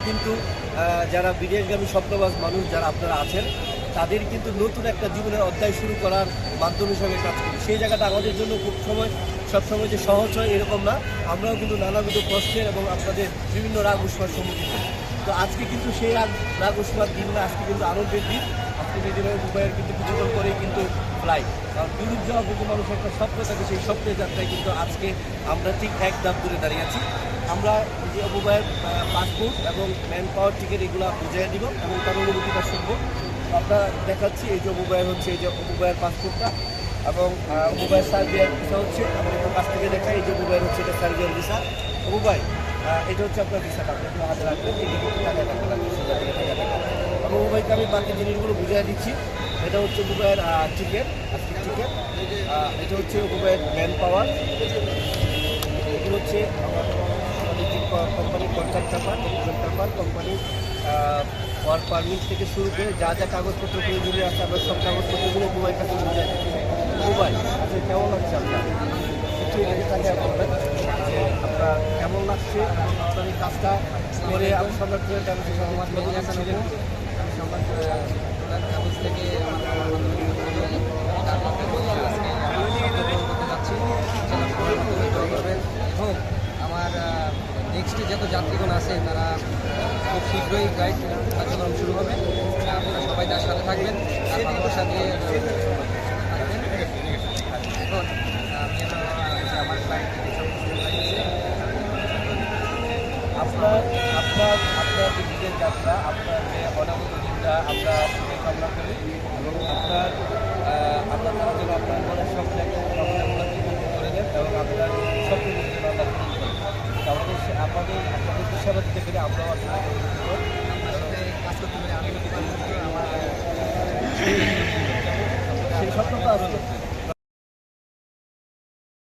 কিন্তু যারা বিদেশগামী স্বপ্নবাজ মানুষ যারা আপনারা আছেন তাদের কিন্তু নতুন একটা জীবনের অধ্যায় শুরু করার মাধ্যম হিসাবে কাজ করি। সেই জায়গাটা আমাদের জন্য খুব সবসময় যে সহজ হয় এরকম না, আমরাও কিন্তু নানাবিধ কষ্টের এবং আপনাদের বিভিন্ন রাগ উষ্মার সম্মুখীন হই। তো আজকে কিন্তু সেই রাগ উষ্মার দিন না, আজকে কিন্তু আনন্দের দিন। আজকে যেদিনের দুবাইয়ের কিন্তু কিছুক্ষণ পরেই কিন্তু ফ্লাইট, কারণ বিরুদ্ধ যাওয়া কিন্তু মানুষের একটা স্বপ্ন থাকে, সেই স্বপ্নের যাত্রায় কিন্তু আজকে আমরা ঠিক এক ধাপ দূরে দাঁড়িয়ে আছি। আমরা এই যে অবুবাইয়ের পাসপোর্ট এবং ম্যান পাওয়ার টিকিট এগুলো বুঝিয়ে দিব এবং তার অনুভূতিটা শুনবো। আপনারা দেখাচ্ছি এই যে অবুবাইয়ের হচ্ছে এই যে অবুবাইয়ের পাসপোর্টটা এবং অবুবাইয়ের সার্বিয়ার ভিসা হচ্ছে, আমরা একটু কাছ থেকে দেখাই। এই যে অবুবাইয়ের হচ্ছে এটা সার্বিয়ার ভিসা। অবুবাই এটা হচ্ছে আপনার ভিসাটা, আপনি একটু হাতে রাখবেন, এই যে টাকা লাগবে সেটা থেকে টাকা এবং অবুবাইকে আমি বাকি জিনিসগুলো বুঝিয়ে দিচ্ছি। এটা হচ্ছে অবুবাইয়ের টিকিট, আজকের টিকিট। এটা হচ্ছে অবুবাইয়ের ম্যান পাওয়ার, এগুলো হচ্ছে আমার কোম্পানির কন্ট্রাক্ট পেপার, ডকুমেন্ট পেপার, কোম্পানির ওয়ার্ক পারমিট থেকে শুরু করে যা যা কাগজপত্র প্রয়োজনীয় আছে আমরা সব কাগজপত্রগুলো মোবাইল কাছে বুঝে মোবাইল আচ্ছা কেমন লাগছে আপনার একটু এদিকে তাকিয়ে বলবেন যে আপনার কেমন লাগছে এবং আপনার এই কাজটা করে আমি সংবাদ করে ছিলেন আমি সংবাদ কাগজ থেকে যাচ্ছি এবং আমার নেক্সটে যত যাত্রীগণ আছে তারা খুব শীঘ্রই গাইড কার্যক্রম শুরু হবে। আপনারা সবাই তার সাথে থাকবেন, তার ভালোবাসা দিয়ে থাকবেন। এখন আমি আমার ফ্লাইট আপনার আপনার আপনার যে বিদেশ যাত্রা, আপনার যে অনাগত দিনটা আমরা কামনা করি এবং আপনার জন্য আপনার মনের স্বপ্নগুলো করে দেন এবং আপনার স্বপ্নগুলো যেন আমরা পূরণ করি। আমাদের আপনাদের সেবা দিতে পেরে আমরাও আসলে কাজ করতে পারি। আমি আমার সেই স্বপ্নটা আসলে